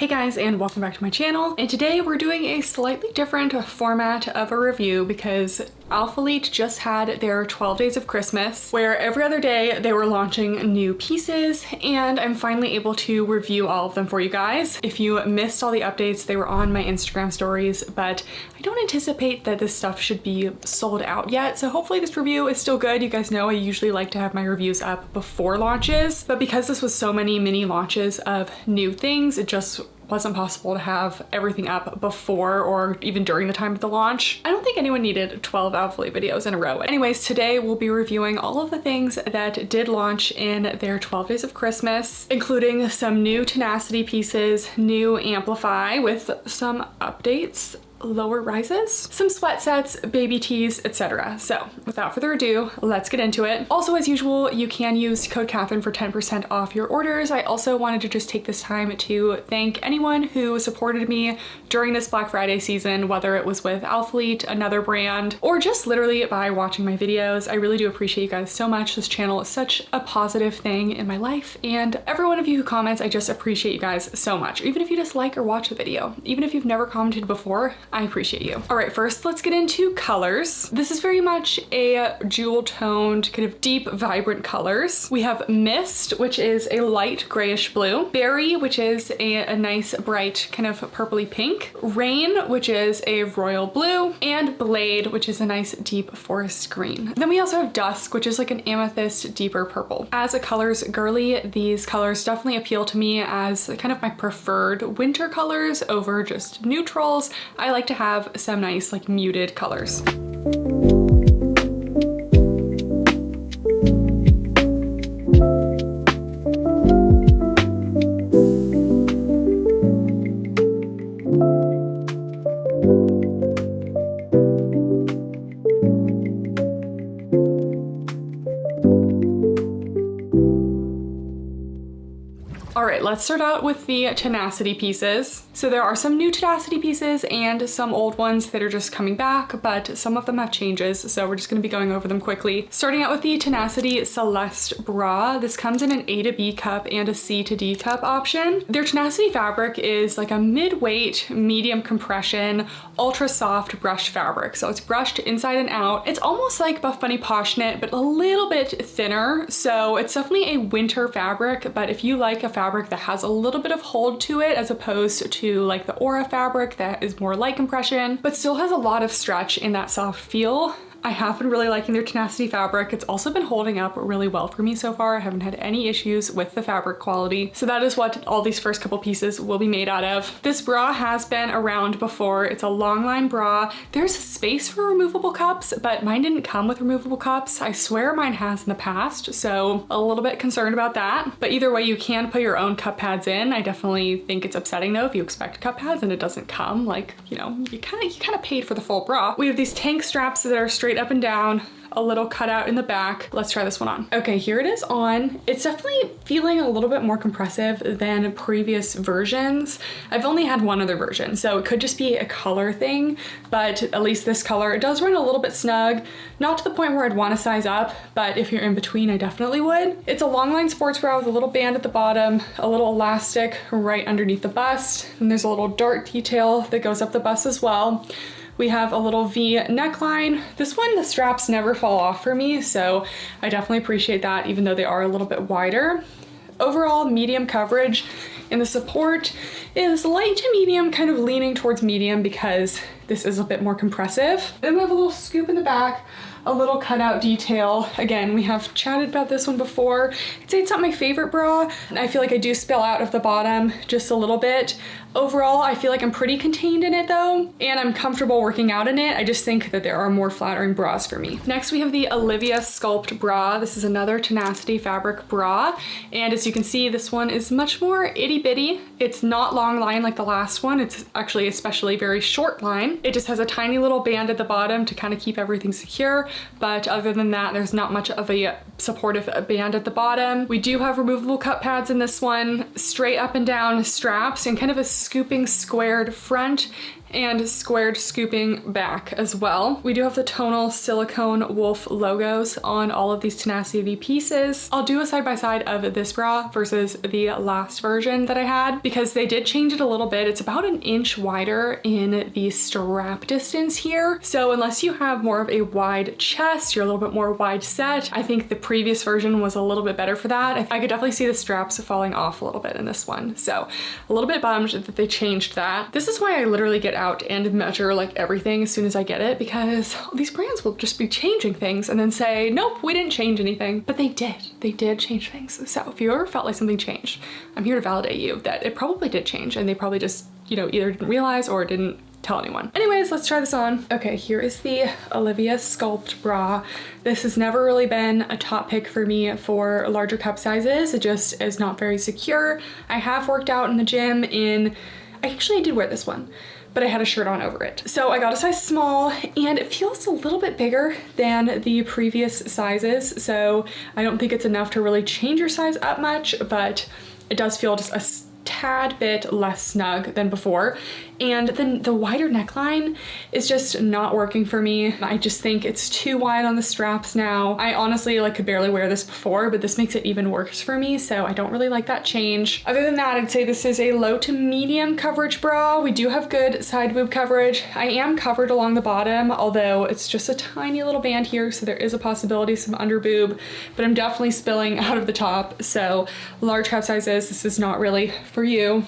Hey guys, and welcome back to my channel. And today we're doing a slightly different format of a review because Alphalete just had their 12 days of Christmas, where every other day they were launching new pieces, and I'm finally able to review all of them for you guys. If you missed all the updates, they were on my Instagram stories, but I don't anticipate that this stuff should be sold out yet, so hopefully this review is still good. You guys know I usually like to have my reviews up before launches, but because this was so many mini launches of new things, it just wasn't possible to have everything up before or even during the time of the launch. I don't think anyone needed 12 Alphalete videos in a row. Anyways, today we'll be reviewing all of the things that did launch in their 12 days of Christmas, including some new Tenacity pieces, new Amplify with some updates, lower rises, some sweat sets, baby tees, etc. So without further ado, let's get into it. Also, as usual, you can use code Catherine for 10% off your orders. I also wanted to just take this time to thank anyone who supported me during this Black Friday season, whether it was with Alphalete, another brand, or just literally by watching my videos. I really do appreciate you guys so much. This channel is such a positive thing in my life, and every one of you who comments, I just appreciate you guys so much. Even if you just like or watch the video, even if you've never commented before, I appreciate you. All right, first let's get into colors. This is very much a jewel toned, kind of deep, vibrant colors. We have Mist, which is a light grayish blue. Berry, which is a nice bright kind of purpley pink. Rain, which is a royal blue. And Blade, which is a nice deep forest green. Then we also have Dusk, which is like an amethyst deeper purple. As a colors girly, these colors definitely appeal to me as kind of my preferred winter colors over just neutrals. I like to have some nice like muted colors. All right, let's start out with the Tenacity pieces. So there are some new Tenacity pieces and some old ones that are just coming back, but some of them have changes, so we're just gonna be going over them quickly. Starting out with the Tenacity Celeste Bra. This comes in an A to B cup and a C to D cup option. Their Tenacity fabric is like a mid-weight, medium compression, ultra soft brushed fabric. So it's brushed inside and out. It's almost like Buffbunny Posh Knit, but a little bit thinner. So it's definitely a winter fabric, but if you like a fabric that has a little bit of hold to it as opposed to like the Aura fabric that is more light compression, but still has a lot of stretch in that soft feel, I have been really liking their Tenacity fabric. It's also been holding up really well for me so far. I haven't had any issues with the fabric quality. So that is what all these first couple pieces will be made out of. This bra has been around before. It's a Longline bra. There's space for removable cups, but mine didn't come with removable cups. I swear mine has in the past, so a little bit concerned about that. But either way, you can put your own cup pads in. I definitely think it's upsetting though if you expect cup pads and it doesn't come. Like, you know, you kind of paid for the full bra. We have these tank straps that are straight up and down, a little cutout in the back. Let's try this one on. Okay, here it is on. It's definitely feeling a little bit more compressive than previous versions. I've only had one other version, so it could just be a color thing, but at least this color, it does run a little bit snug. Not to the point where I'd want to size up, but if you're in between, I definitely would. It's a Longline sports bra with a little band at the bottom, a little elastic right underneath the bust, and there's a little dart detail that goes up the bust as well. We have a little V neckline. This one, the straps never fall off for me, so I definitely appreciate that, even though they are a little bit wider. Overall, medium coverage, and the support is light to medium, kind of leaning towards medium because this is a bit more compressive. Then we have a little scoop in the back, a little cutout detail. Again, we have chatted about this one before. I'd say it's not my favorite bra. I feel like I do spill out of the bottom just a little bit. Overall, I feel like I'm pretty contained in it though, and I'm comfortable working out in it. I just think that there are more flattering bras for me. Next, we have the Olivia Sculpt Bra. This is another Tenacity fabric bra, and as you can see, this one is much more itty bitty. It's not long line like the last one. It's actually especially very short line. It just has a tiny little band at the bottom to kind of keep everything secure, but other than that, there's not much of a supportive band at the bottom. We do have removable cup pads in this one, straight up and down straps, and kind of a scooping squared front and squared scooping back as well. We do have the tonal silicone wolf logos on all of these Tenacity pieces. I'll do a side-by-side of this bra versus the last version that I had because they did change it a little bit. It's about an inch wider in the strap distance here. So unless you have more of a wide chest, you're a little bit more wide set, I think the previous version was a little bit better for that. I could definitely see the straps falling off a little bit in this one. So a little bit bummed that they changed that. This is why I literally get out and measure like everything as soon as I get it, because these brands will just be changing things and then say, nope, we didn't change anything. But they did. They did change things. So if you ever felt like something changed, I'm here to validate you that it probably did change and they probably just, you know, either didn't realize or didn't tell anyone. Anyways, let's try this on. Okay, here is the Olivia Sculpt Bra. This has never really been a top pick for me for larger cup sizes. It just is not very secure. I have worked out in the gym I did wear this one, but I had a shirt on over it. So I got a size small and it feels a little bit bigger than the previous sizes. So I don't think it's enough to really change your size up much, but it does feel just a tad bit less snug than before. And then the wider neckline is just not working for me. I just think it's too wide on the straps now. I honestly could barely wear this before, but this makes it even worse for me. So I don't really like that change. Other than that, I'd say this is a low to medium coverage bra. We do have good side boob coverage. I am covered along the bottom, although it's just a tiny little band here. So there is a possibility of some under boob, but I'm definitely spilling out of the top. So large cup sizes, this is not really for you.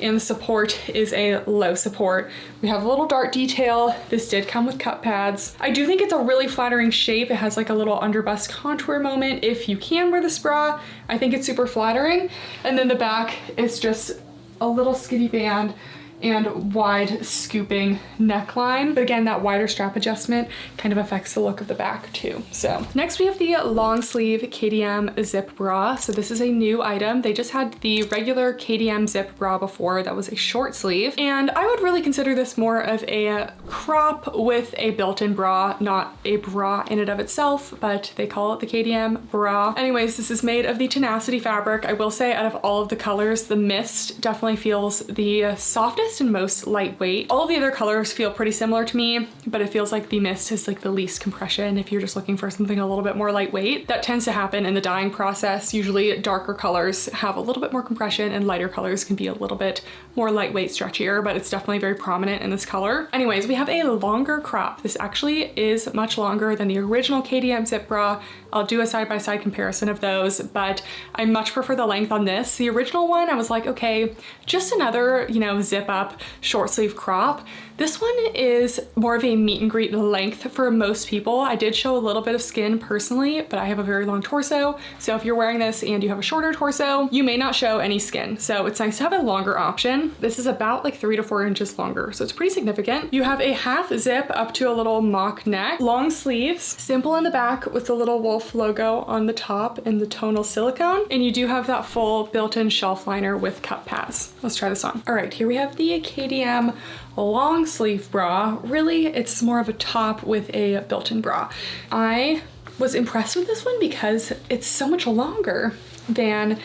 And the support is a low support. We have a little dart detail. This did come with cup pads. I do think it's a really flattering shape. It has like a little under bust contour moment. If you can wear this bra, I think it's super flattering. And then the back is just a little skinny band and wide scooping neckline. But again, that wider strap adjustment kind of affects the look of the back too. So next we have the long sleeve KDM Zip Bra. So this is a new item. They just had the regular KDM Zip Bra before that was a short sleeve. And I would really consider this more of a crop with a built-in bra, not a bra in and of itself, but they call it the KDM Bra. Anyways, this is made of the Tenacity fabric. I will say out of all of the colors, the mist definitely feels the softest and most lightweight. All of the other colors feel pretty similar to me, but it feels like the mist is like the least compression if you're just looking for something a little bit more lightweight. That tends to happen in the dyeing process. Usually darker colors have a little bit more compression and lighter colors can be a little bit more lightweight, stretchier, but it's definitely very prominent in this color. Anyways, we have a longer crop. This actually is much longer than the original KDM Zip Bra. I'll do a side-by-side comparison of those, but I much prefer the length on this. The original one, I was like, okay, just another, you know, zip up short sleeve crop. This one is more of a meet and greet length for most people. I did show a little bit of skin personally, but I have a very long torso. So if you're wearing this and you have a shorter torso, you may not show any skin. So it's nice to have a longer option. This is about like 3 to 4 inches longer. So it's pretty significant. You have a half zip up to a little mock neck, long sleeves, simple in the back with the little wolf logo on the top and the tonal silicone. And you do have that full built-in shelf liner with cup pads. Let's try this on. All right, here we have the KDM long sleeve bra. Really, it's more of a top with a built-in bra. I was impressed with this one because it's so much longer than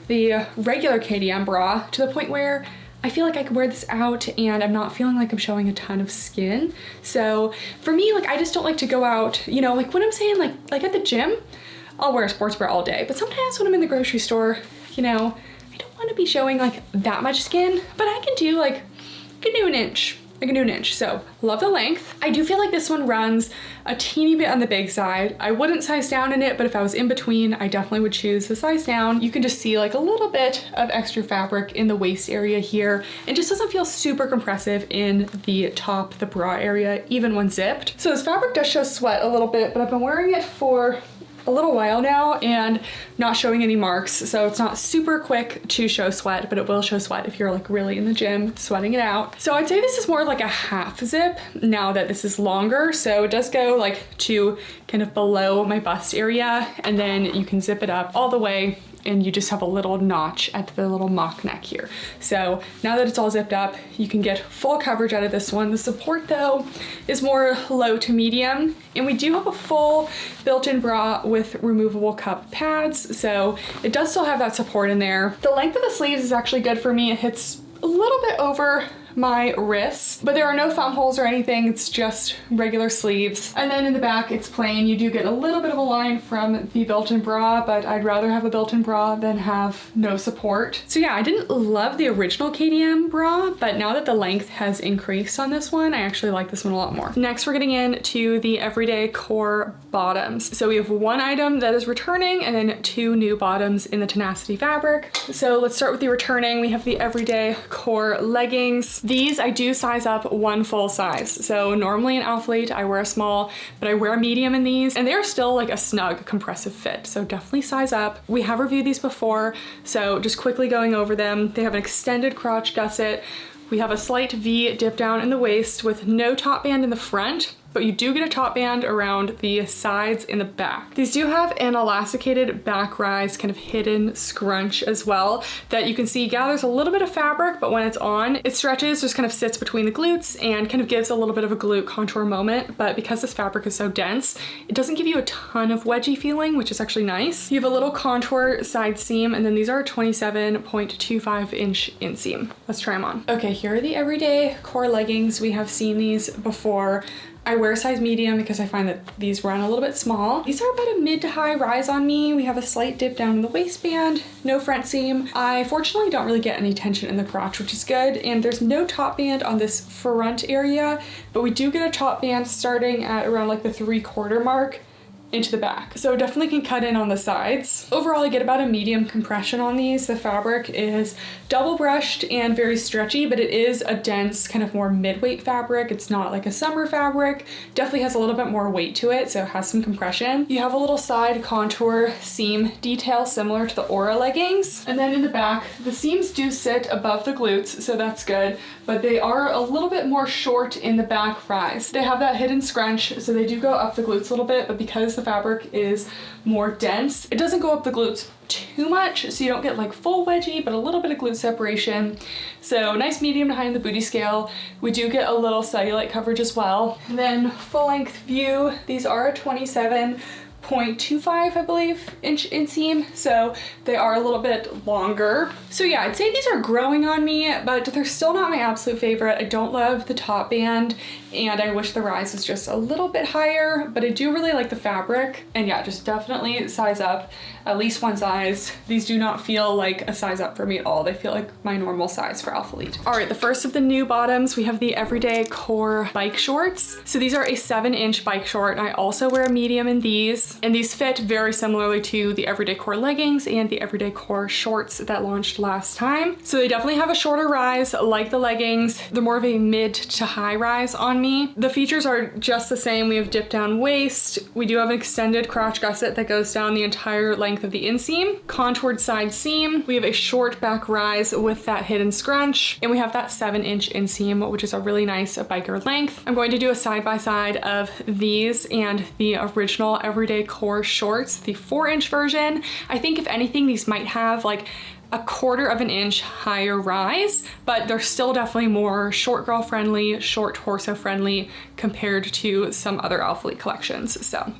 the regular KDM bra, to the point where I feel like I could wear this out and I'm not feeling like I'm showing a ton of skin. So for me, like, I just don't like to go out, you know, like when I'm saying like at the gym, I'll wear a sports bra all day. But sometimes when I'm in the grocery store, you know, I don't want to be showing like that much skin, but I can do like, I can do an inch. I can do an inch. So love the length. I do feel like this one runs a teeny bit on the big side. I wouldn't size down in it, but if I was in between, I definitely would choose the size down. You can just see like a little bit of extra fabric in the waist area here. It just doesn't feel super compressive in the top, the bra area, even when zipped. So this fabric does show sweat a little bit, but I've been wearing it for a little while now and not showing any marks. So it's not super quick to show sweat, but it will show sweat if you're like really in the gym sweating it out. So I'd say this is more like a half zip now that this is longer. So it does go like to kind of below my bust area, and then you can zip it up all the way and you just have a little notch at the little mock neck here. So now that it's all zipped up, you can get full coverage out of this one. The support though is more low to medium, and we do have a full built-in bra with removable cup pads. So it does still have that support in there. The length of the sleeves is actually good for me. It hits a little bit over my wrists, but there are no thumb holes or anything. It's just regular sleeves. And then in the back, it's plain. You do get a little bit of a line from the built-in bra, but I'd rather have a built-in bra than have no support. So yeah, I didn't love the original KDM bra, but now that the length has increased on this one, I actually like this one a lot more. Next, we're getting into the everyday core bottoms. So we have one item that is returning and then two new bottoms in the Tenacity fabric. So let's start with the returning. We have the everyday core leggings. These I do size up one full size. So normally in Alphalete I wear a small, but I wear a medium in these, and they're still like a snug compressive fit. So definitely size up. We have reviewed these before, so just quickly going over them. They have an extended crotch gusset. We have a slight V dip down in the waist with no top band in the front, but you do get a top band around the sides in the back. These do have an elasticated back rise, kind of hidden scrunch as well, that you can see gathers a little bit of fabric, but when it's on, it stretches, just kind of sits between the glutes and kind of gives a little bit of a glute contour moment. But because this fabric is so dense, it doesn't give you a ton of wedgie feeling, which is actually nice. You have a little contour side seam, and then these are a 27.25 inch inseam. Let's try them on. Okay, here are the everyday core leggings. We have seen these before. I wear a size medium because I find that these run a little bit small. These are about a mid to high rise on me. We have a slight dip down in the waistband, no front seam. I fortunately don't really get any tension in the crotch, which is good. And there's no top band on this front area, but we do get a top band starting at around like the 3/4 mark into the back. So definitely can cut in on the sides. Overall, I get about a medium compression on these. The fabric is double brushed and very stretchy, but it is a dense, kind of more mid-weight fabric. It's not like a summer fabric. Definitely has a little bit more weight to it, so it has some compression. You have a little side contour seam detail similar to the Aura leggings. And then in the back, the seams do sit above the glutes, so that's good, but they are a little bit more short in the back rise. They have that hidden scrunch, so they do go up the glutes a little bit, but because the fabric is more dense, it doesn't go up the glutes too much, so you don't get like full wedgie, but a little bit of glute separation. So nice medium to high in the booty scale. We do get a little cellulite coverage as well. And then full length view, these are a 27.25, I believe, inch inseam, so they are a little bit longer. So yeah, I'd say these are growing on me, but they're still not my absolute favorite. I don't love the top band, and I wish the rise was just a little bit higher, but I do really like the fabric. And yeah, just definitely size up at least one size. These do not feel like a size up for me at all. They feel like my normal size for Alphalete. All right, the first of the new bottoms, we have the everyday core bike shorts. So these are a 7-inch bike short. I also wear a medium in these, and these fit very similarly to the everyday core leggings and the everyday core shorts that launched last time. So they definitely have a shorter rise like the leggings. They're more of a mid to high rise on me. The features are just the same. We have dip down waist. We do have an extended crotch gusset that goes down the entire length of the inseam, contoured side seam. We have a short back rise with that hidden scrunch, and we have that 7-inch inseam, which is a really nice biker length. I'm going to do a side-by-side of these and the original everyday core shorts, the 4-inch version. I think if anything, these might have like a 1/4 of an inch higher rise, but they're still definitely more short girl friendly, short torso friendly compared to some other Alphalete collections. So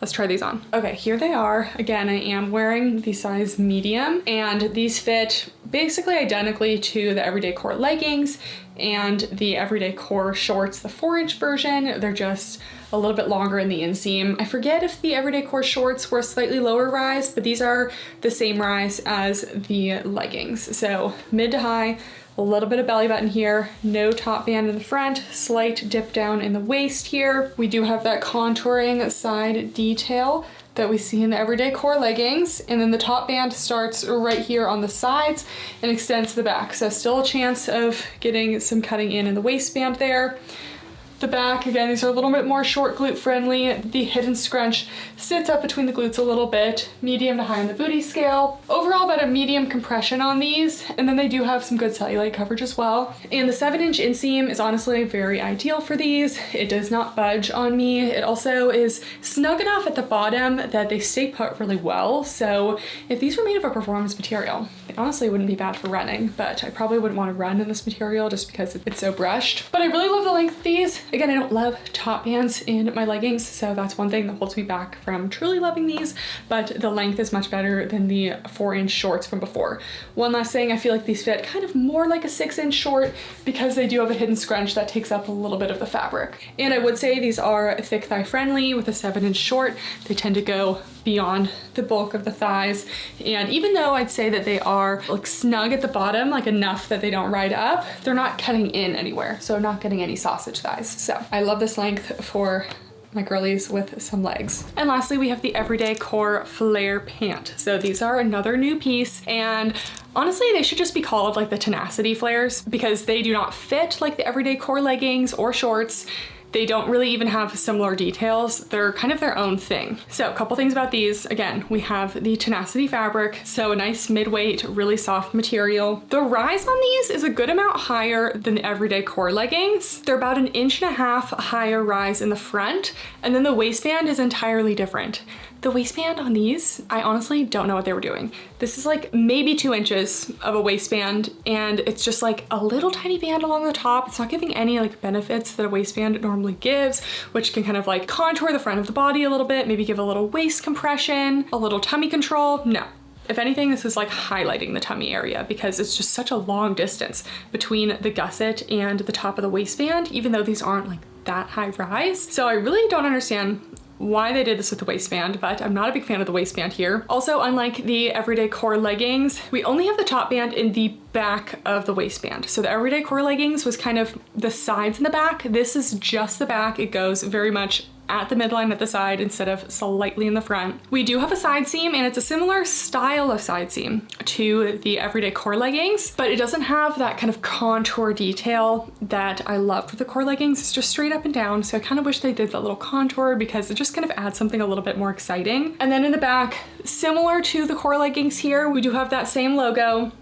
let's try these on. Okay, here they are. Again, I am wearing the size medium, and these fit basically identically to the everyday core leggings and the everyday core shorts, the 4-inch version. They're just a little bit longer in the inseam. I forget if the everyday core shorts were a slightly lower rise, but these are the same rise as the leggings. So mid to high, a little bit of belly button here, no top band in the front, slight dip down in the waist here. We do have that contouring side detail that we see in the everyday core leggings, and then the top band starts right here on the sides and extends to the back. So still a chance of getting some cutting in the waistband there. The back, again, these are a little bit more short glute friendly. The hidden scrunch sits up between the glutes a little bit, medium to high in the booty scale. Overall, about a medium compression on these, and then they do have some good cellulite coverage as well. And the 7-inch inseam is honestly very ideal for these. It does not budge on me. It also is snug enough at the bottom that they stay put really well. So if these were made of a performance material, it honestly wouldn't be bad for running, but I probably wouldn't want to run in this material just because it's so brushed. But I really love the length of these. Again, I don't love top bands in my leggings, so that's one thing that holds me back from truly loving these, but the length is much better than the 4-inch shorts from before. One last thing, I feel like these fit kind of more like a 6-inch short because they do have a hidden scrunch that takes up a little bit of the fabric. And I would say these are thick thigh friendly with a 7-inch short. They tend to go beyond the bulk of the thighs, and even though I'd say that they are like snug at the bottom, like enough that they don't ride up, they're not cutting in anywhere, so I'm not getting any sausage thighs. So I love this length for my girlies with some legs. And lastly, we have the Everyday Core Flare Pant. So these are another new piece, and honestly, they should just be called like the Tenacity flares because they do not fit like the Everyday Core leggings or shorts. They don't really even have similar details. They're kind of their own thing. So a couple things about these. Again, we have the Tenacity fabric, so a nice mid-weight, really soft material. The rise on these is a good amount higher than the Everyday Core leggings. They're about 1.5 inches higher rise in the front, and then the waistband is entirely different. The waistband on these, I honestly don't know what they were doing. This is like maybe 2 inches of a waistband, and it's just like a little tiny band along the top. It's not giving any like benefits that a waistband normally gives, which can kind of like contour the front of the body a little bit, maybe give a little waist compression, a little tummy control. No. If anything, this is like highlighting the tummy area because it's just such a long distance between the gusset and the top of the waistband, even though these aren't like that high rise. So I really don't understand why they did this with the waistband, but I'm not a big fan of the waistband here. Also, unlike the Everyday Core leggings, we only have the top band in the back of the waistband. So the Everyday Core leggings was kind of the sides in the back. This is just the back. It goes very much at the midline at the side instead of slightly in the front. We do have a side seam, and it's a similar style of side seam to the Everyday Core leggings, but it doesn't have that kind of contour detail that I loved with the core leggings. It's just straight up and down, so I kind of wish they did that little contour because it just kind of adds something a little bit more exciting. And then in the back, similar to the core leggings here, we do have that same logo.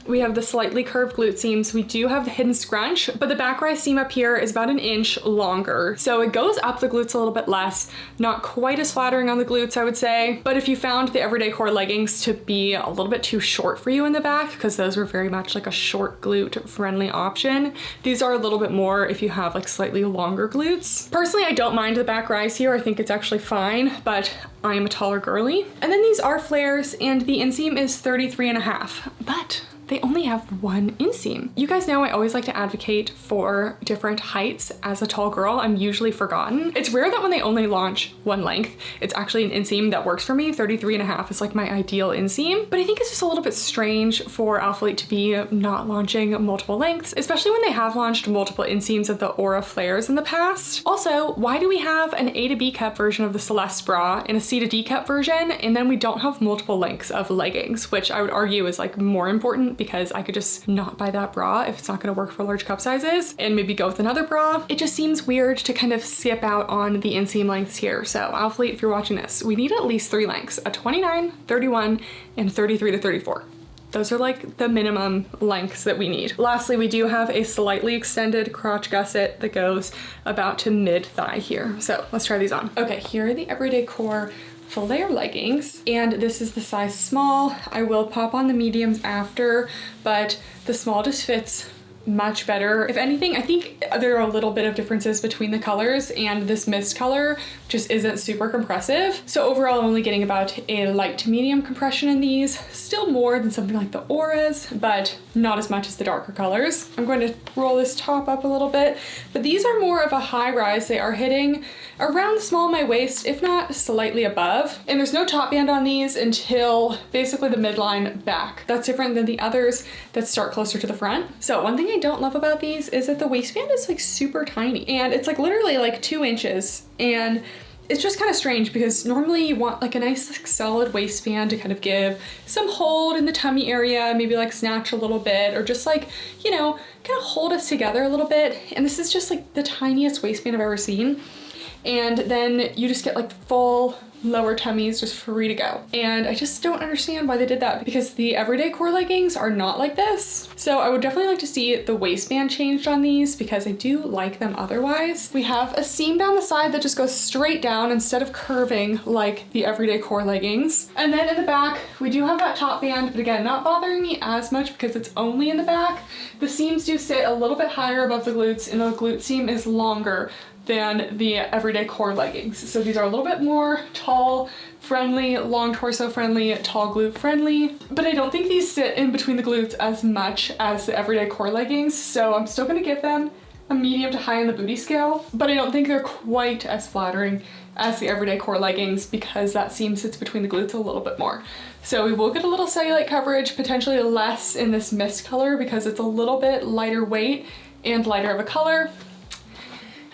We have the slightly curved glute seams. We do have the hidden scrunch, but the back rise seam up here is about 1 inch longer. So it goes up the glutes a little bit less, not quite as flattering on the glutes, I would say. But if you found the Everyday Core leggings to be a little bit too short for you in the back, because those were very much like a short glute friendly option, these are a little bit more if you have like slightly longer glutes. Personally, I don't mind the back rise here. I think it's actually fine, but I am a taller girly. And then these are flares, and the inseam is 33.5, but they only have one inseam. You guys know I always like to advocate for different heights as a tall girl. I'm usually forgotten. It's rare that when they only launch one length, it's actually an inseam that works for me. 33.5 is like my ideal inseam, but I think it's just a little bit strange for Alphalete to be not launching multiple lengths, especially when they have launched multiple inseams of the Aura flares in the past. Also, why do we have an A to B cup version of the Celeste Bra and a C to D cup version, and then we don't have multiple lengths of leggings, which I would argue is like more important because I could just not buy that bra if it's not gonna work for large cup sizes and maybe go with another bra. It just seems weird to kind of skip out on the inseam lengths here. So Alphalete, if you're watching this, we need at least 3 lengths, a 29, 31, and 33 to 34. Those are like the minimum lengths that we need. Lastly, we do have a slightly extended crotch gusset that goes about to mid thigh here. So let's try these on. Okay, here are the Everyday Core flare leggings, and this is the size small. I will pop on the mediums after, but the small just fits much better. If anything, I think there are a little bit of differences between the colors, and this mist color just isn't super compressive. So overall, I'm only getting about a light to medium compression in these, still more than something like the Auras, but not as much as the darker colors. I'm going to roll this top up a little bit, but these are more of a high rise. They are hitting around the small of my waist, if not slightly above. And there's no top band on these until basically the midline back. That's different than the others that start closer to the front. So one thing I don't love about these is that the waistband is like super tiny, and it's like literally like 2 inches, and it's just kind of strange because normally you want like a nice like solid waistband to kind of give some hold in the tummy area, maybe like snatch a little bit, or just like, you know, kind of hold us together a little bit. And this is just like the tiniest waistband I've ever seen. and then you just get like full lower tummies just free to go. And I just don't understand why they did that, because the everyday core leggings are not like this. So I would definitely like to see the waistband changed on these, because I do like them otherwise. We have a seam down the side that just goes straight down instead of curving like the everyday core leggings. And then in the back, we do have that top band, but again, not bothering me as much because it's only in the back. The seams do sit a little bit higher above the glutes, and the glute seam is longer than the everyday core leggings. So these are a little bit more tall friendly, long torso friendly, tall glute friendly, but I don't think these sit in between the glutes as much as the everyday core leggings. So I'm still gonna give them a medium to high on the booty scale, but I don't think they're quite as flattering as the everyday core leggings, because that seam sits between the glutes a little bit more. So we will get a little cellulite coverage, potentially less in this mist color because it's a little bit lighter weight and lighter of a color.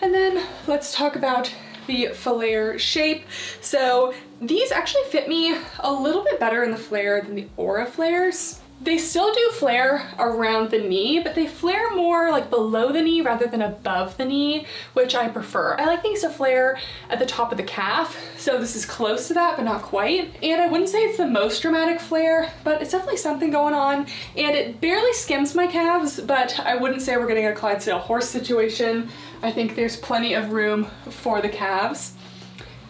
And then let's talk about the flare shape. So these actually fit me a little bit better in the flare than the Aura flares. They still do flare around the knee, but they flare more like below the knee rather than above the knee, which I prefer. I like things to flare at the top of the calf, so this is close to that, but not quite. And I wouldn't say it's the most dramatic flare, but it's definitely something going on, and it barely skims my calves, but I wouldn't say we're getting a Clydesdale horse situation. I think there's plenty of room for the calves.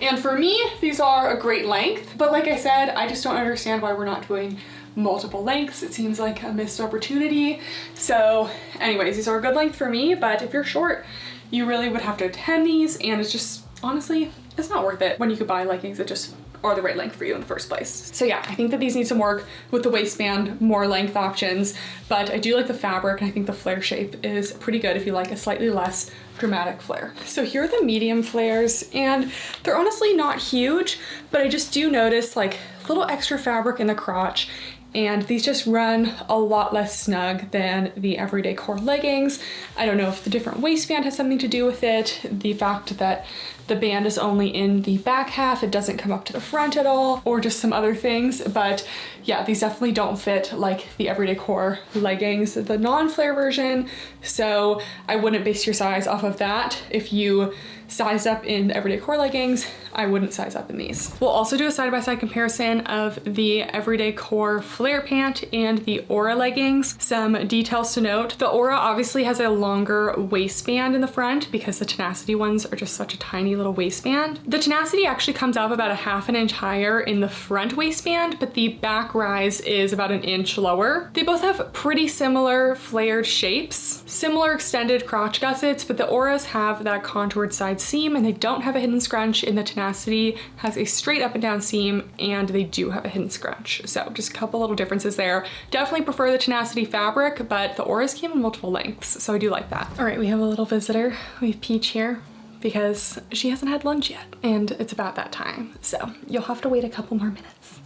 And for me, these are a great length, but like I said, I just don't understand why we're not doing multiple lengths. It seems like a missed opportunity. So anyways, these are a good length for me, but if you're short, you really would have to hem these, and it's just, honestly, it's not worth it when you could buy leggings that just are the right length for you in the first place. So yeah, I think that these need some work with the waistband, more length options, but I do like the fabric, and I think the flare shape is pretty good if you like a slightly less dramatic flare. So here are the medium flares, and they're honestly not huge, but I just do notice like a little extra fabric in the crotch, and these just run a lot less snug than the everyday core leggings. I don't know if the different waistband has something to do with it, the fact that the band is only in the back half, it doesn't come up to the front at all, or just some other things, but yeah, these definitely don't fit like the everyday core leggings, the non-flare version, so I wouldn't base your size off of that. If you sized up in the everyday core leggings, I wouldn't size up in these. We'll also do a side-by-side comparison of the everyday core flare pant and the Aura leggings. Some details to note: the Aura obviously has a longer waistband in the front because the Tenacity ones are just such a tiny little waistband. The Tenacity actually comes up about a ½ an inch higher in the front waistband, but the back rise is about an inch lower. They both have pretty similar flared shapes, similar extended crotch gussets, but the Auras have that contoured side seam and they don't have a hidden scrunch. In the Tenacity has a straight up and down seam and they do have a hidden scrunch. So just a couple little differences there. Definitely prefer the Tenacity fabric, but the Auras came in multiple lengths, so I do like that. All right, we have a little visitor. We have Peach here because she hasn't had lunch yet and it's about that time. So you'll have to wait a couple more minutes.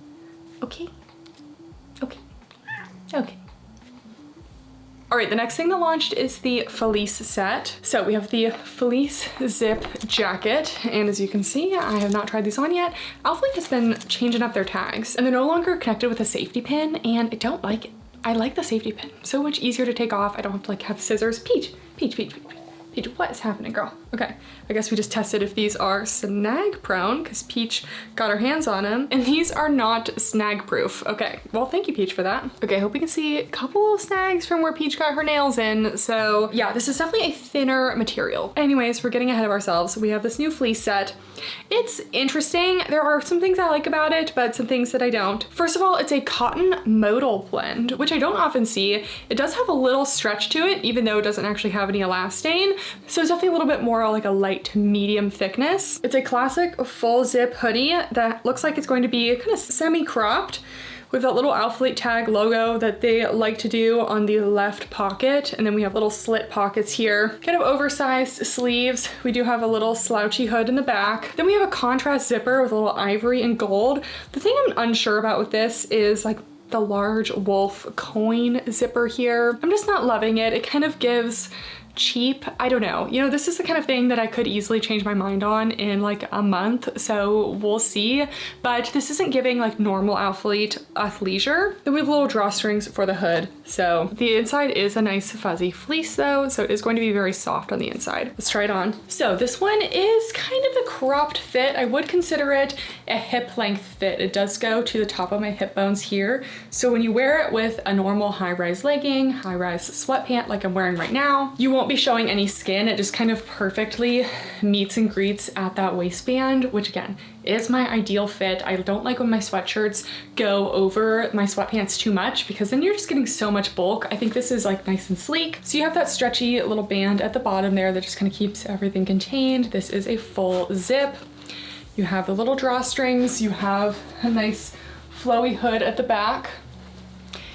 Okay? Okay. Okay. All right, the next thing that launched is the Fleece set. So we have the Fleece Zip Jacket, and as you can see, I have not tried these on yet. Alphalete has been changing up their tags, and they're no longer connected with a safety pin, and I don't like it. I like the safety pin. So much easier to take off. I don't have to like have scissors. Peach, Peach, Peach, Peach. Peach, what is happening, girl? Okay, I guess we just tested if these are snag prone because Peach got her hands on them, and these are not snag proof. Okay, well, thank you, Peach, for that. Okay, I hope we can see a couple of snags from where Peach got her nails in. So yeah, this is definitely a thinner material. Anyways, we're getting ahead of ourselves. We have this new fleece set. It's interesting. There are some things I like about it, but some things that I don't. First of all, it's a cotton modal blend, which I don't often see. It does have a little stretch to it, even though it doesn't actually have any elastane. So it's definitely a little bit more like a light to medium thickness. It's a classic full zip hoodie that looks like it's going to be kind of semi-cropped with that little Alphalete tag logo that they like to do on the left pocket. And then we have little slit pockets here, kind of oversized sleeves. We do have a little slouchy hood in the back. Then we have a contrast zipper with a little ivory and gold. The thing I'm unsure about with this is like the large wolf coin zipper here. I'm just not loving it. It kind of gives cheap. I don't know. You know, this is the kind of thing that I could easily change my mind on in like a month, so we'll see. But this isn't giving like normal Alphalete athleisure. Then we have little drawstrings for the hood. So the inside is a nice fuzzy fleece though, so it is going to be very soft on the inside. Let's try it on. So this one is kind of a cropped fit. I would consider it a hip length fit. It does go to the top of my hip bones here. So when you wear it with a normal high-rise legging, high-rise sweatpant like I'm wearing right now, you won't be showing any skin. It just kind of perfectly meets and greets at that waistband, which again, is my ideal fit. I don't like when my sweatshirts go over my sweatpants too much because then you're just getting so much bulk. I think this is like nice and sleek. So you have that stretchy little band at the bottom there that just kind of keeps everything contained. This is a full zip. You have the little drawstrings. You have a nice flowy hood at the back.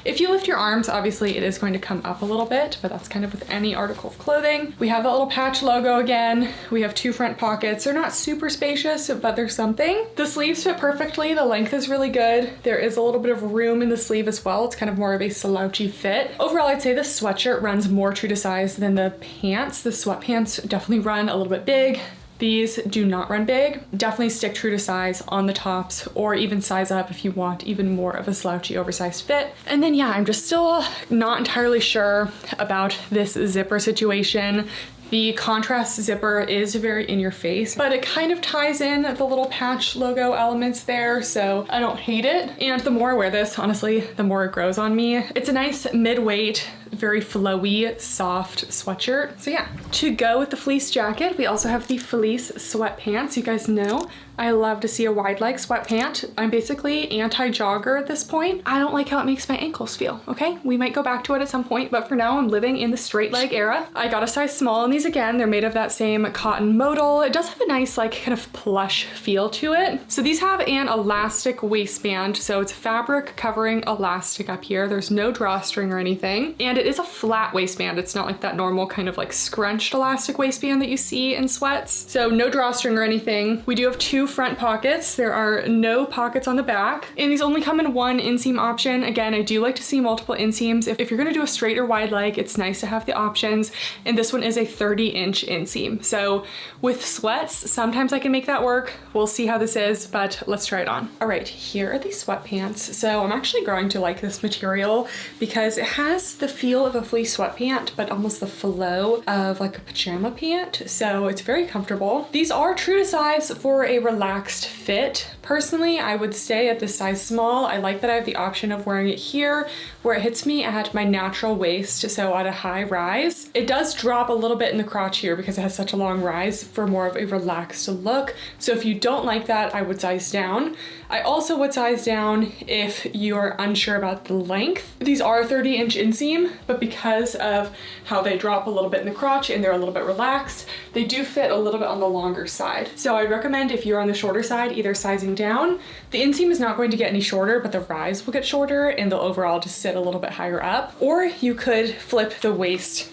If you lift your arms, obviously it is going to come up a little bit, but that's kind of with any article of clothing. We have that little patch logo again. We have 2 front pockets. They're not super spacious, but they're something. The sleeves fit perfectly. The length is really good. There is a little bit of room in the sleeve as well. It's kind of more of a slouchy fit. Overall, I'd say the sweatshirt runs more true to size than the pants. The sweatpants definitely run a little bit big. These do not run big. Definitely stick true to size on the tops, or even size up if you want even more of a slouchy oversized fit. And then yeah, I'm just still not entirely sure about this zipper situation. The contrast zipper is very in your face, but it kind of ties in the little patch logo elements there, so I don't hate it. And the more I wear this, honestly, the more it grows on me. It's a nice mid-weight, very flowy, soft sweatshirt. So yeah, to go with the fleece jacket, we also have the fleece sweatpants. You guys know I love to see a wide leg sweatpant. I'm basically anti-jogger at this point. I don't like how it makes my ankles feel, okay? We might go back to it at some point, but for now I'm living in the straight leg era. I got a size small in these again. They're made of that same cotton modal. It does have a nice like kind of plush feel to it. So these have an elastic waistband. So it's fabric covering elastic up here. There's no drawstring or anything. And it is a flat waistband. It's not like that normal kind of like scrunched elastic waistband that you see in sweats. So no drawstring or anything. We do have 2 front pockets. There are no pockets on the back. And these only come in 1 inseam option. Again, I do like to see multiple inseams. If you're gonna do a straight or wide leg, it's nice to have the options. And this one is a 30-inch inseam. So with sweats, sometimes I can make that work. We'll see how this is, but let's try it on. All right, here are these sweatpants. So I'm actually growing to like this material because it has the feel of a fleece sweatpant, but almost the flow of like a pajama pant. So it's very comfortable. These are true to size for a relaxed fit. Personally, I would stay at the size small. I like that I have the option of wearing it here where it hits me at my natural waist, so at a high rise. It does drop a little bit in the crotch here because it has such a long rise for more of a relaxed look. So if you don't like that, I would size down. I also would size down if you're unsure about the length. These are 30-inch inseam, but because of how they drop a little bit in the crotch and they're a little bit relaxed, they do fit a little bit on the longer side. So I'd recommend if you're on the shorter side, either sizing down. The inseam is not going to get any shorter, but the rise will get shorter and they'll overall just sit a little bit higher up. Or you could flip the waist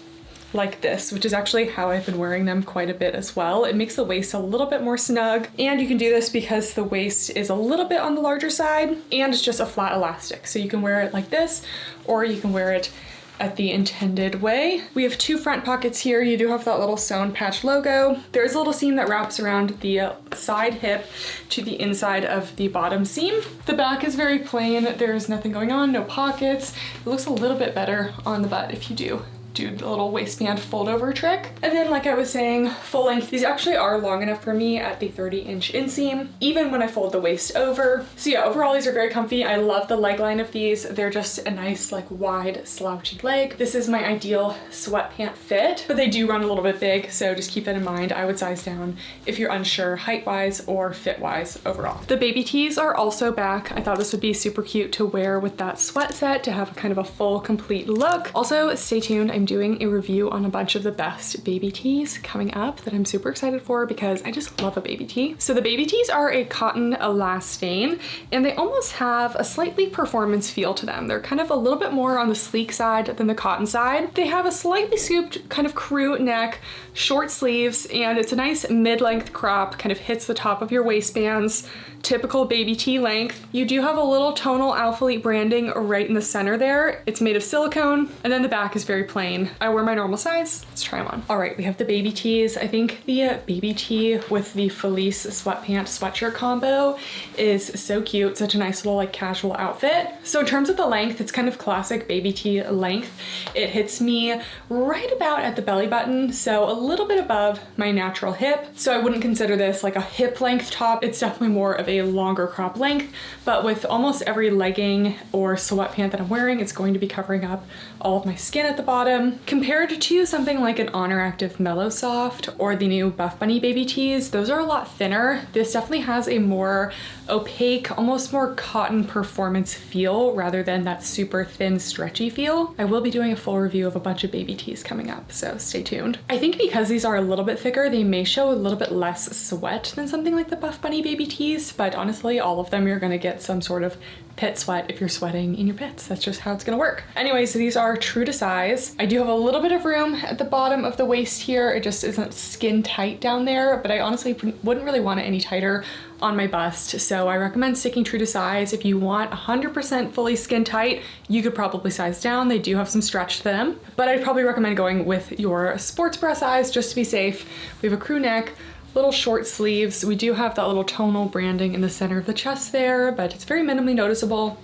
like this, which is actually how I've been wearing them quite a bit as well. It makes the waist a little bit more snug, and you can do this because the waist is a little bit on the larger side and it's just a flat elastic. So you can wear it like this, or you can wear it at the intended way. We have 2 front pockets here. You do have that little sewn patch logo. There's a little seam that wraps around the side hip to the inside of the bottom seam. The back is very plain. There's nothing going on, no pockets. It looks a little bit better on the butt if you do the little waistband fold over trick. And then like I was saying, full length, these actually are long enough for me at the 30-inch inseam, even when I fold the waist over. So yeah, overall these are very comfy. I love the leg line of these. They're just a nice like wide slouchy leg. This is my ideal sweatpant fit, but they do run a little bit big, so just keep that in mind. I would size down if you're unsure height-wise or fit-wise overall. The baby tees are also back. I thought this would be super cute to wear with that sweat set to have a kind of a full complete look. Also stay tuned, I'm doing a review on a bunch of the best baby tees coming up that I'm super excited for because I just love a baby tee. So the baby tees are a cotton elastane and they almost have a slightly performance feel to them. They're kind of a little bit more on the sleek side than the cotton side. They have a slightly scooped kind of crew neck, short sleeves, and it's a nice mid-length crop, kind of hits the top of your waistbands. Typical baby tee length. You do have a little tonal Alphalete branding right in the center there. It's made of silicone, and then the back is very plain. plain. I wear my normal size. Let's try them on. All right, we have the baby tees. I think the baby tee with the fleece sweatpant sweatshirt combo is so cute. Such a nice little like casual outfit. So in terms of the length, it's kind of classic baby tee length. It hits me right about at the belly button, so a little bit above my natural hip. So I wouldn't consider this like a hip length top. It's definitely more of a longer crop length, but with almost every legging or sweatpant that I'm wearing, it's going to be covering up all of my skin at the bottom. Compared to something like an Honor Active Mellow Soft or the new Buffbunny baby tees, those are a lot thinner. This definitely has a more opaque, almost more cotton performance feel rather than that super thin, stretchy feel. I will be doing a full review of a bunch of baby tees coming up, so stay tuned. I think because these are a little bit thicker, they may show a little bit less sweat than something like the Buffbunny baby tees, but honestly, all of them you're gonna get some sort of pit sweat if you're sweating in your pits. That's just how it's gonna work. Anyway, so these are true to size. I do have a little bit of room at the bottom of the waist here. It just isn't skin tight down there, but I honestly wouldn't really want it any tighter on my bust. So I recommend sticking true to size. If you want 100% fully skin tight, you could probably size down. They do have some stretch to them, but I'd probably recommend going with your sports bra size just to be safe. We have a crew neck, little short sleeves. We do have that little tonal branding in the center of the chest there, but it's very minimally noticeable.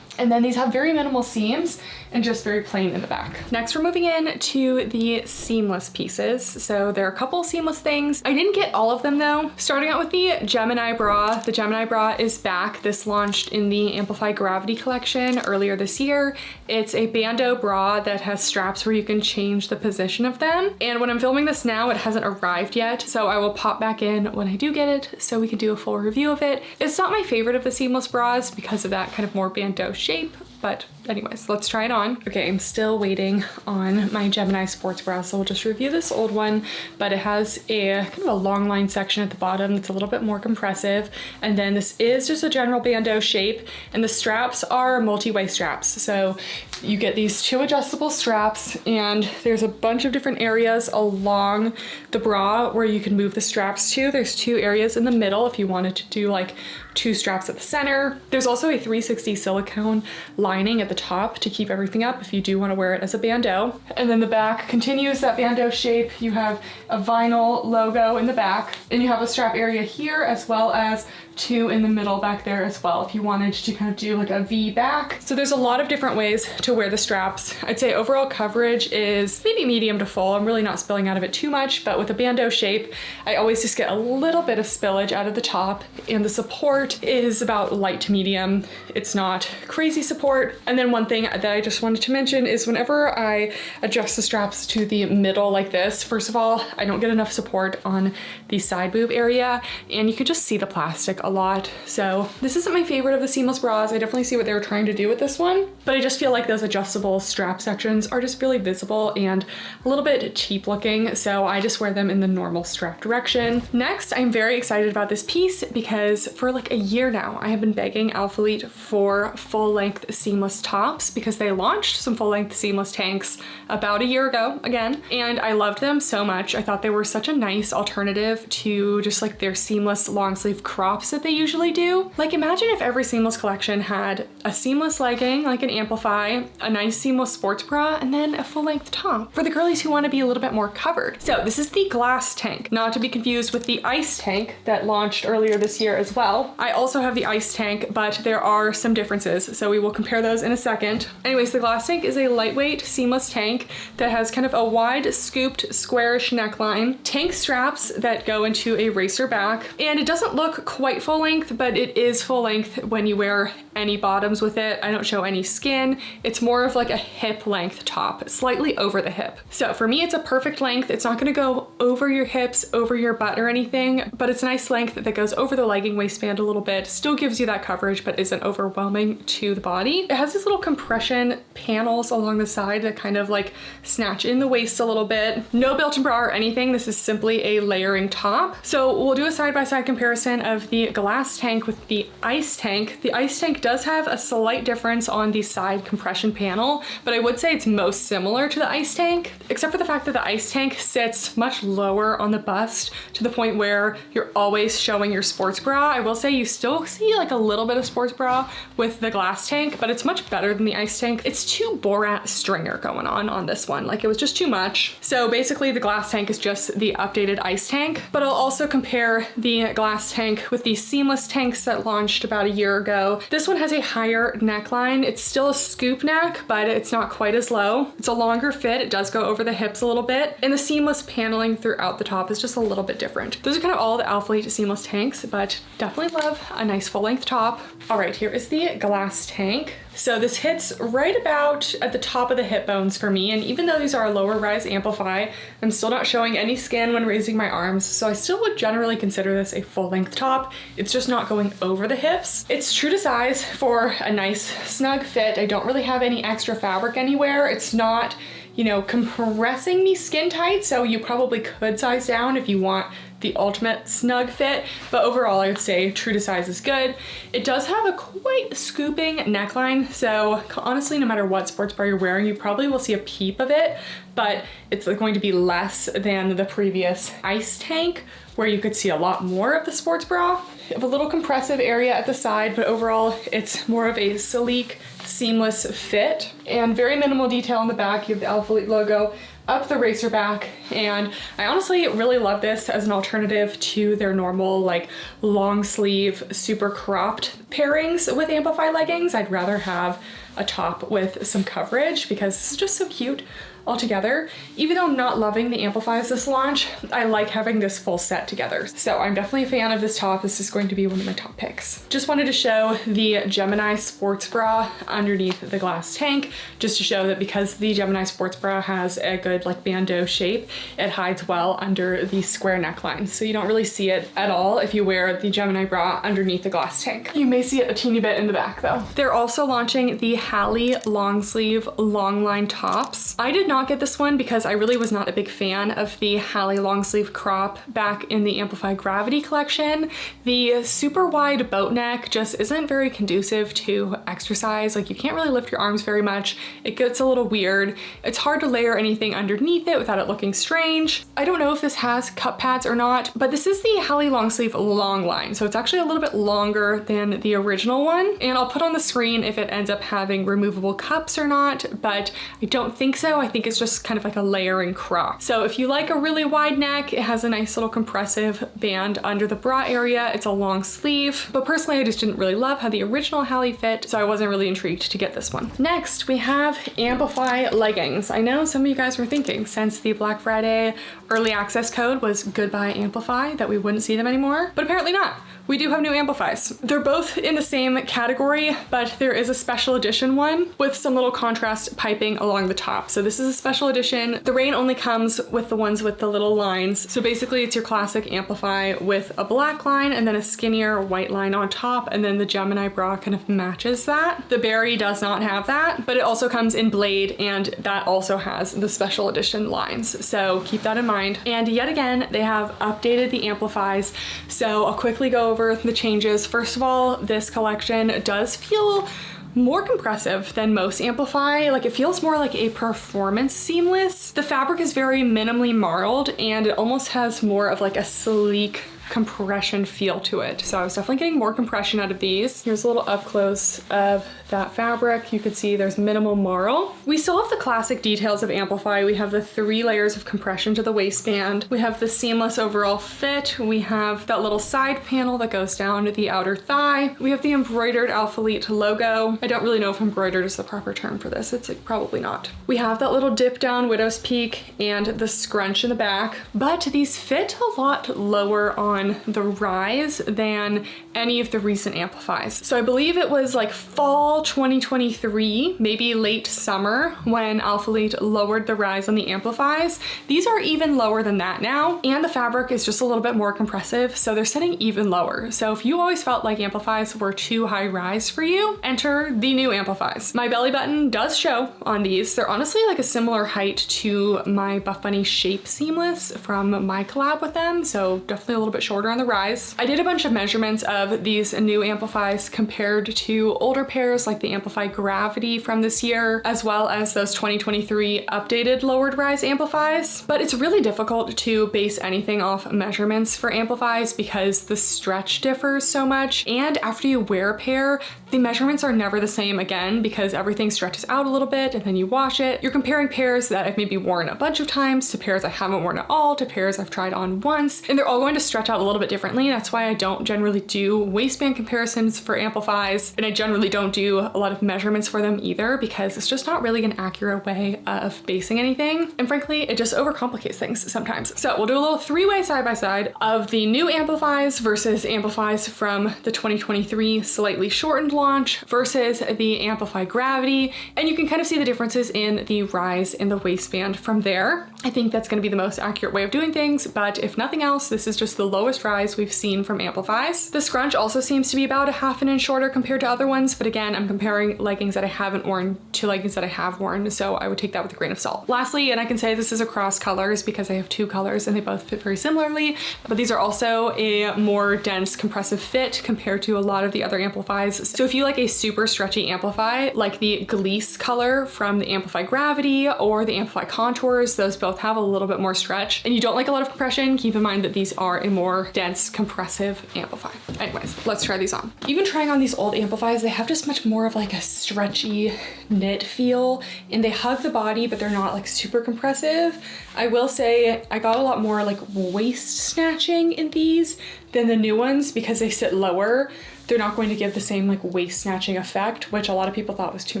And then these have very minimal seams and just very plain in the back. Next, we're moving in to the seamless pieces. So there are a couple seamless things. I didn't get all of them though. Starting out with the Gemini Bra. The Gemini Bra is back. This launched in the Amplify Gravity collection earlier this year. It's a bandeau bra that has straps where you can change the position of them. And when I'm filming this now, it hasn't arrived yet. So I will pop back in when I do get it so we can do a full review of it. It's not my favorite of the seamless bras because of that kind of more bandeau shape, but anyways, let's try it on. Okay, I'm still waiting on my Gemini sports bra, so we'll just review this old one, but it has a kind of a long line section at the bottom that's a little bit more compressive, and then this is just a general bandeau shape, and the straps are multi-way straps. So you get these two adjustable straps, and there's a bunch of different areas along the bra where you can move the straps to. There's two areas in the middle if you wanted to do like two straps at the center. There's also a 360 silicone lining at the top to keep everything up if you do want to wear it as a bandeau. And then the back continues that bandeau shape. You have a vinyl logo in the back, and you have a strap area here as well as two in the middle back there as well if you wanted to kind of do like a V back. So there's a lot of different ways to wear the straps. I'd say overall coverage is maybe medium to full. I'm really not spilling out of it too much, but with a bandeau shape, I always just get a little bit of spillage out of the top, and the support is about light to medium. It's not crazy support. And then one thing that I just wanted to mention is whenever I adjust the straps to the middle like this, first of all, I don't get enough support on the side boob area, and you can just see the plastic a lot. So this isn't my favorite of the seamless bras. I definitely see what they were trying to do with this one, but I just feel like those adjustable strap sections are just really visible and a little bit cheap looking. So I just wear them in the normal strap direction. Next, I'm very excited about this piece because for like a year now, I have been begging Alphalete for full length seamless tops because they launched some full length seamless tanks about a year ago again, and I loved them so much. I thought they were such a nice alternative to just like their seamless long sleeve crops that they usually do. Like imagine if every seamless collection had a seamless legging like an Amplify, a nice seamless sports bra, and then a full length top for the girlies who want to be a little bit more covered. So this is the glass tank, not to be confused with the ice tank that launched earlier this year as well. I also have the ice tank, but there are some differences, so we will compare those in a second. Anyways, the glass tank is a lightweight seamless tank that has kind of a wide scooped squarish neckline, tank straps that go into a racer back, and it doesn't look quite full length, but it is full length when you wear any bottoms with it. I don't show any skin. It's more of like a hip length top, slightly over the hip. So for me, it's a perfect length. It's not gonna go over your hips, over your butt or anything, but it's a nice length that goes over the legging waistband a little bit, still gives you that coverage, but isn't overwhelming to the body. It has these little compression panels along the side that kind of like snatch in the waist a little bit. No built-in bra or anything. This is simply a layering top. So we'll do a side-by-side comparison of the glass tank with the ice tank. The ice tank does have a slight difference on the side compression panel, but I would say it's most similar to the ice tank, except for the fact that the ice tank sits much lower on the bust to the point where you're always showing your sports bra. I will say you still see like a little bit of sports bra with the glass tank, but it's much better better than the Ice Tank. It's too Borat stringer going on this one. Like, it was just too much. So basically the glass tank is just the updated Ice Tank, but I'll also compare the glass tank with the seamless tanks that launched about a year ago. This one has a higher neckline. It's still a scoop neck, but it's not quite as low. It's a longer fit. It does go over the hips a little bit, and the seamless paneling throughout the top is just a little bit different. Those are kind of all the Alphalete seamless tanks, but definitely love a nice full length top. All right, here is the glass tank. So this hits right about at the top of the hip bones for me, and even though these are a lower rise Amplify, I'm still not showing any skin when raising my arms, so I still would generally consider this a full length top. It's just not going over the hips. It's true to size for a nice snug fit. I don't really have any extra fabric anywhere. It's not, you know, compressing me skin tight, so you probably could size down if you want the ultimate snug fit, but overall I would say true to size is good. It does have a quite scooping neckline, so honestly no matter what sports bra you're wearing, you probably will see a peep of it, but it's going to be less than the previous Ice Tank where you could see a lot more of the sports bra. You have a little compressive area at the side, but overall it's more of a sleek, seamless fit and very minimal detail in the back. You have the Alphalete logo up the racer back, and I honestly really love this as an alternative to their normal like long sleeve super cropped pairings with Amplify leggings. I'd rather have a top with some coverage because this is just so cute altogether. Even though I'm not loving the Amplifies this launch, I like having this full set together. So I'm definitely a fan of this top. This is going to be one of my top picks. Just wanted to show the Gemini Sports Bra underneath the glass tank, just to show that because the Gemini Sports Bra has a good like bandeau shape, it hides well under the square neckline. So you don't really see it at all if you wear the Gemini bra underneath the glass tank. You may see it a teeny bit in the back though. They're also launching the Halley long sleeve Longline tops. I did not get this one because I really was not a big fan of the Halley long sleeve crop back in the Amplify Gravity collection. The super wide boat neck just isn't very conducive to exercise. Like, you can't really lift your arms very much. It gets a little weird. It's hard to layer anything underneath it without it looking strange. I don't know if this has cup pads or not, but this is the Halley long sleeve Longline, so it's actually a little bit longer than the original one, and I'll put on the screen if it ends up having removable cups or not, but I don't think so. I think it's just kind of like a layering crop. So if you like a really wide neck, it has a nice little compressive band under the bra area. It's a long sleeve, but personally I just didn't really love how the original Halley fit, so I wasn't really intrigued to get this one. Next, we have Amplify leggings. I know some of you guys were thinking, since the Black Friday early access code was goodbye Amplify, that we wouldn't see them anymore, but apparently not. We do have new Amplifies. They're both in the same category, but there is a special edition one with some little contrast piping along the top. So this is a special edition. The rain only comes with the ones with the little lines. So basically it's your classic Amplify with a black line and then a skinnier white line on top, and then the Gemini bra kind of matches that. The Berry does not have that, but it also comes in Blade, and that also has the special edition lines. So keep that in mind. And yet again, they have updated the Amplifies. So I'll quickly go over the changes. First of all, this collection does feel more compressive than most Amplify. Like, it feels more like a performance seamless. The fabric is very minimally marled, and it almost has more of like a sleek compression feel to it. So I was definitely getting more compression out of these. Here's a little up close of that fabric. You can see there's minimal marl. We still have the classic details of Amplify. We have the 3 layers of compression to the waistband. We have the seamless overall fit. We have that little side panel that goes down to the outer thigh. We have the embroidered Alphalete logo. I don't really know if embroidered is the proper term for this. It's probably not. We have that little dip down widow's peak and the scrunch in the back, but these fit a lot lower on the rise than any of the recent Amplifies. So I believe it was like fall 2023, maybe late summer, when Alphalete lowered the rise on the Amplifies. These are even lower than that now, and the fabric is just a little bit more compressive, so they're setting even lower. So if you always felt like Amplifies were too high rise for you, enter the new Amplifies. My belly button does show on these. They're honestly like a similar height to my Buffbunny Shape Seamless from my collab with them, so definitely a little bit shorter shorter on the rise. I did a bunch of measurements of these new Amplifys compared to older pairs like the Amplify Gravity from this year, as well as those 2023 updated lowered rise Amplifys. But it's really difficult to base anything off measurements for Amplifys because the stretch differs so much. And after you wear a pair, the measurements are never the same again because everything stretches out a little bit and then you wash it. You're comparing pairs that I've maybe worn a bunch of times to pairs I haven't worn at all to pairs I've tried on once, and they're all going to stretch out a little bit differently. That's why I don't generally do waistband comparisons for Amplifys, and I generally don't do a lot of measurements for them either because it's just not really an accurate way of basing anything. And frankly, it just overcomplicates things sometimes. So we'll do a little three-way side-by-side of the new Amplifys versus Amplifys from the 2023 slightly shortened launch versus the Amplify Gravity, and you can kind of see the differences in the rise in the waistband from there. I think that's going to be the most accurate way of doing things, but if nothing else, this is just the lowest rise we've seen from Amplifys. The scrunch also seems to be about a half an inch shorter compared to other ones, but again, I'm comparing leggings that I haven't worn to leggings that I have worn, so I would take that with a grain of salt. Lastly, and I can say this is across colors because I have two colors and they both fit very similarly, but these are also a more dense compressive fit compared to a lot of the other Amplifys. So if you like a super stretchy Amplify, like the Gliese color from the Amplify Gravity or the Amplify Contours, those both have a little bit more stretch, and you don't like a lot of compression, keep in mind that these are a more dense compressive Amplify. Anyways, let's try these on. Even trying on these old Amplifys, they have just much more of like a stretchy knit feel, and they hug the body, but they're not like super compressive. I will say I got a lot more like waist snatching in these than the new ones because they sit lower. They're not going to give the same like waist snatching effect, which a lot of people thought was too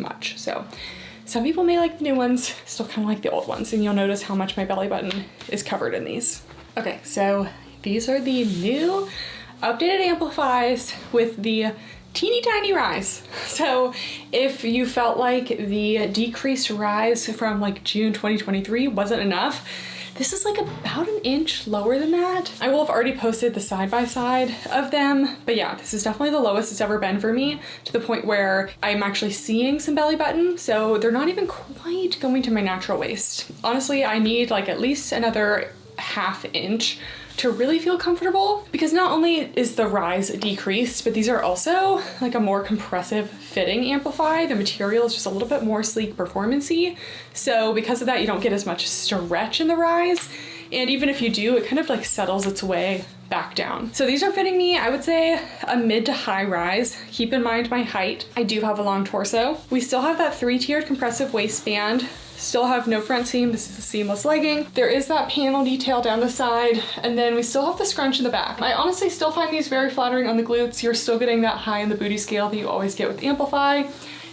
much. So some people may like the new ones, still kind of like the old ones, and you'll notice how much my belly button is covered in these. Okay, so these are the new updated Amplifys with the teeny tiny rise. So if you felt like the decreased rise from like June 2023 wasn't enough, this is like about an inch lower than that. I will have already posted the side-by-side of them, but yeah, this is definitely the lowest it's ever been for me, to the point where I'm actually seeing some belly button, so they're not even quite going to my natural waist. Honestly, I need like at least another half inch to really feel comfortable, because not only is the rise decreased, but these are also like a more compressive fitting Amplify. The material is just a little bit more sleek performance-y. So because of that, you don't get as much stretch in the rise. And even if you do, it kind of like settles its way back down. So these are fitting me, I would say, a mid to high rise. Keep in mind my height. I do have a long torso. We still have that 3-tiered compressive waistband. Still have no front seam. This is a seamless legging. There is that panel detail down the side, and then we still have the scrunch in the back. I honestly still find these very flattering on the glutes. You're still getting that high in the booty scale that you always get with Amplify.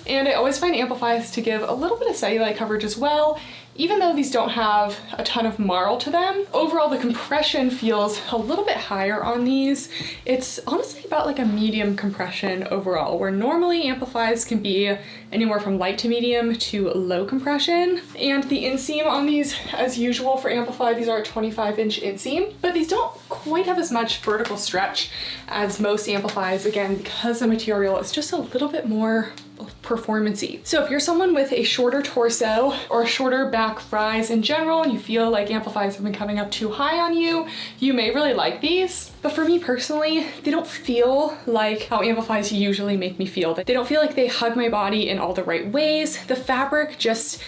And I always find Amplifys to give a little bit of cellulite coverage as well, even though these don't have a ton of marl to them. Overall, the compression feels a little bit higher on these. It's honestly about like a medium compression overall, where normally Amplifys can be anywhere from light to medium to low compression. And the inseam on these, as usual for Amplify, these are a 25-inch inseam, but these don't quite have as much vertical stretch as most Amplifys, again, because the material is just a little bit more performance-y. So if you're someone with a shorter torso or a shorter back rise in general, and you feel like Amplifys have been coming up too high on you, you may really like these. But for me personally, they don't feel like how Amplifys usually make me feel. They don't feel like they hug my body in all the right ways. The fabric just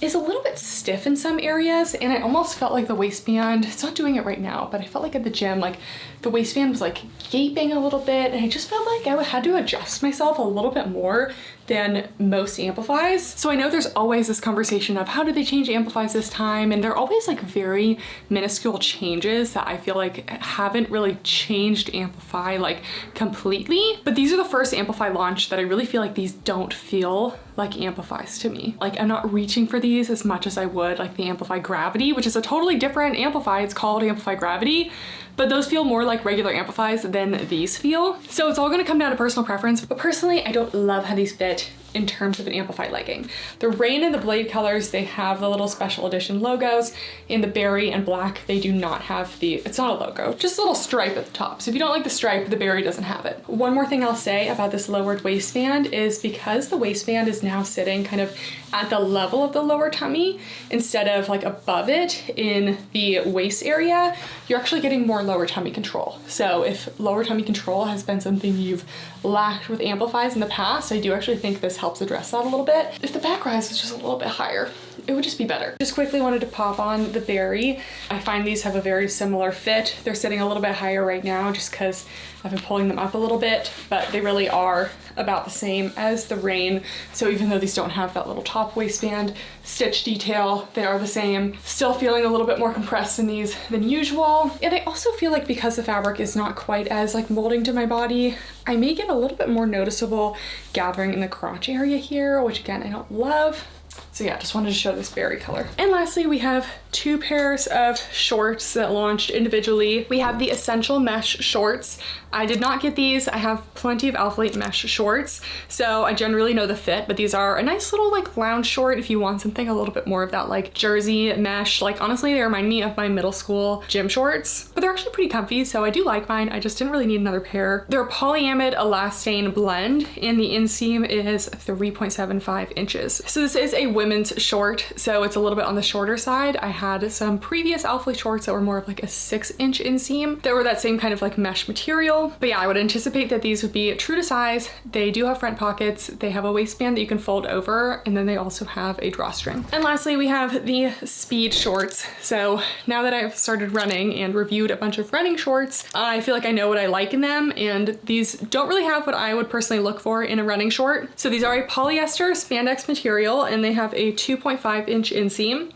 is a little bit stiff in some areas, and I almost felt like the waistband, it's not doing it right now, but I felt like at the gym, like the waistband was like gaping a little bit, and I just felt like I had to adjust myself a little bit more than most Amplifys. So I know there's always this conversation of how did they change Amplifys this time, and they're always like very minuscule changes that I feel like haven't really changed Amplify like completely. But these are the first Amplify launch that I really feel like these don't feel like Amplifys to me. Like I'm not reaching for these as much as I would like the Amplify Gravity, which is a totally different Amplify. It's called Amplify Gravity, but those feel more like regular Amplifys than these feel. So it's all gonna come down to personal preference, but personally, I don't love how these fit in terms of an Amplify legging. The rain and the blade colors, they have the little special edition logos. In the berry and black, they do not have it's not a logo, just a little stripe at the top. So if you don't like the stripe, the berry doesn't have it. One more thing I'll say about this lowered waistband is because the waistband is now sitting kind of at the level of the lower tummy instead of like above it in the waist area, you're actually getting more lower tummy control. So if lower tummy control has been something you've lacked with Amplifies in the past, I do actually think this helps address that a little bit. If the back rise was just a little bit higher, it would just be better. Just quickly wanted to pop on the berry. I find these have a very similar fit. They're sitting a little bit higher right now just because I've been pulling them up a little bit, but they really are about the same as the rain. So even though these don't have that little top waistband stitch detail, they are the same. Still feeling a little bit more compressed in these than usual. And I also feel like because the fabric is not quite as like molding to my body, I may get a little bit more noticeable gathering in the crotch area here, which again, I don't love. So yeah, just wanted to show this berry color. And lastly, we have two pairs of shorts that launched individually. We have the Essential Mesh shorts. I did not get these. I have plenty of Alphalete mesh shorts, so I generally know the fit, but these are a nice little like lounge short if you want something a little bit more of that like jersey mesh. Like honestly, they remind me of my middle school gym shorts, but they're actually pretty comfy, so I do like mine. I just didn't really need another pair. They're a polyamide elastane blend, and the inseam is 3.75 inches. So this is a women's short, so it's a little bit on the shorter side. I had some previous Alphalete shorts that were more of like a 6-inch inseam that were that same kind of like mesh material. But yeah, I would anticipate that these would be true to size. They do have front pockets. They have a waistband that you can fold over, and then they also have a drawstring. And lastly, we have the speed shorts. So now that I've started running and reviewed a bunch of running shorts, I feel like I know what I like in them, and these don't really have what I would personally look for in a running short. So these are a polyester spandex material, and they have a 2.5-inch inseam.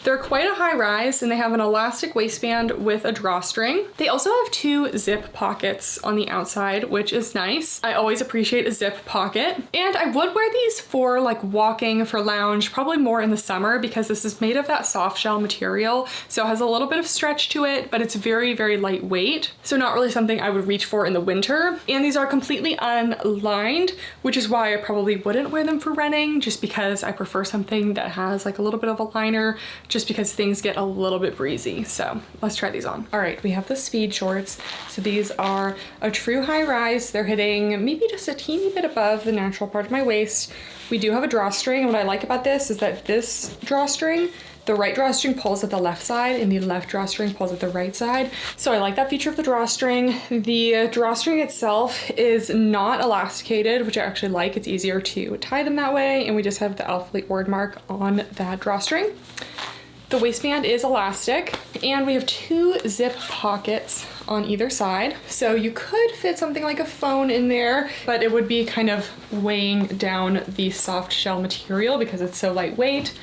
They're quite a high rise, and they have an elastic waistband with a drawstring. They also have 2 zip pockets on the outside, which is nice. I always appreciate a zip pocket. And I would wear these for like walking, for lounge, probably more in the summer because this is made of that soft shell material. So it has a little bit of stretch to it, but it's very, very lightweight. So not really something I would reach for in the winter. And these are completely unlined, which is why I probably wouldn't wear them for running, just because I prefer something that has like a little bit of a liner, just because things get a little bit breezy. So let's try these on. All right, we have the speed shorts. So these are a true high rise. They're hitting maybe just a teeny bit above the natural part of my waist. We do have a drawstring, and what I like about this is that this drawstring, the right drawstring pulls at the left side and the left drawstring pulls at the right side. So I like that feature of the drawstring. The drawstring itself is not elasticated, which I actually like. It's easier to tie them that way. And we just have the Alphalete word mark on that drawstring. The waistband is elastic, and we have 2 zip pockets on either side. So you could fit something like a phone in there, but it would be kind of weighing down the soft shell material because it's so lightweight.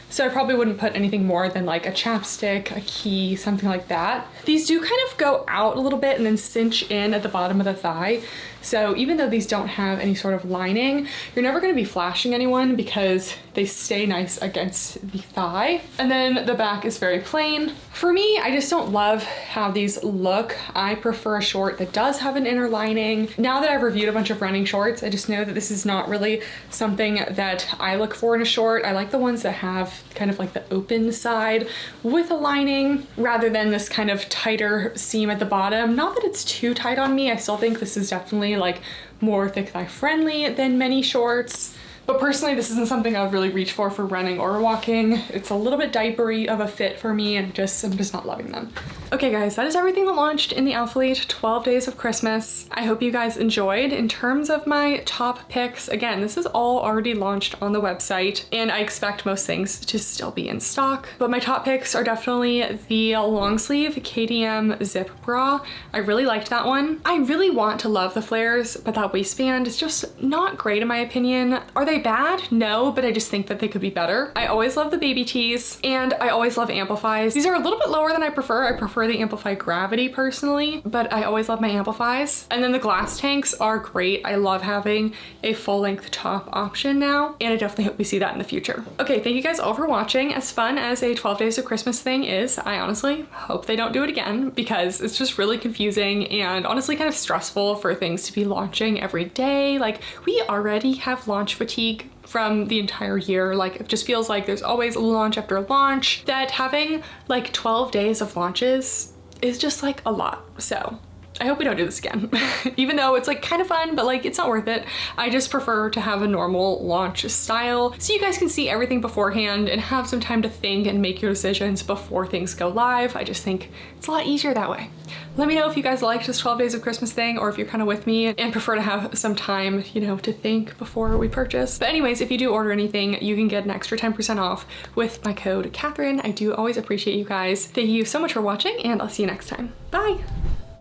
So I probably wouldn't put anything more than like a chapstick, a key, something like that. These do kind of go out a little bit and then cinch in at the bottom of the thigh. So even though these don't have any sort of lining, you're never going to be flashing anyone because they stay nice against the thigh. And then the back is very plain. For me, I just don't love how these look. I prefer a short that does have an inner lining. Now that I've reviewed a bunch of running shorts, I just know that this is not really something that I look for in a short. I like the ones that have kind of like the open side with a lining rather than this kind of tighter seam at the bottom. Not that it's too tight on me. I still think this is definitely like more thick thigh friendly than many shorts. But personally, this isn't something I would really reach for running or walking. It's a little bit diapery of a fit for me, and I'm just not loving them. Okay guys, that is everything that launched in the Alphalete 12 Days of Christmas. I hope you guys enjoyed. In terms of my top picks, again, this is all already launched on the website, and I expect most things to still be in stock. But my top picks are definitely the long sleeve KDM Zip Bra. I really liked that one. I really want to love the flares, but that waistband is just not great in my opinion. Are they bad? No, but I just think that they could be better. I always love the baby tees, and I always love Amplifies. These are a little bit lower than I prefer. I prefer prefer the Amplify Gravity personally, but I always love my Amplifies. And then the glass tanks are great. I love having a full-length top option now, and I definitely hope we see that in the future. Okay, thank you guys all for watching. As fun as a 12 days of Christmas thing is, I honestly hope they don't do it again because it's just really confusing and honestly kind of stressful for things to be launching every day. Like, we already have launch fatigue from the entire year. Like, it just feels like there's always a launch after launch, that having like 12 days of launches is just like a lot. So I hope we don't do this again. Even though it's like kind of fun, but like it's not worth it. I just prefer to have a normal launch style so you guys can see everything beforehand and have some time to think and make your decisions before things go live. I just think it's a lot easier that way. Let me know if you guys liked this 12 days of Christmas thing, or if you're kind of with me and prefer to have some time, you know, to think before we purchase. But anyways, if you do order anything, you can get an extra 10% off with my code Catherine. I do always appreciate you guys. Thank you so much for watching, and I'll see you next time. Bye.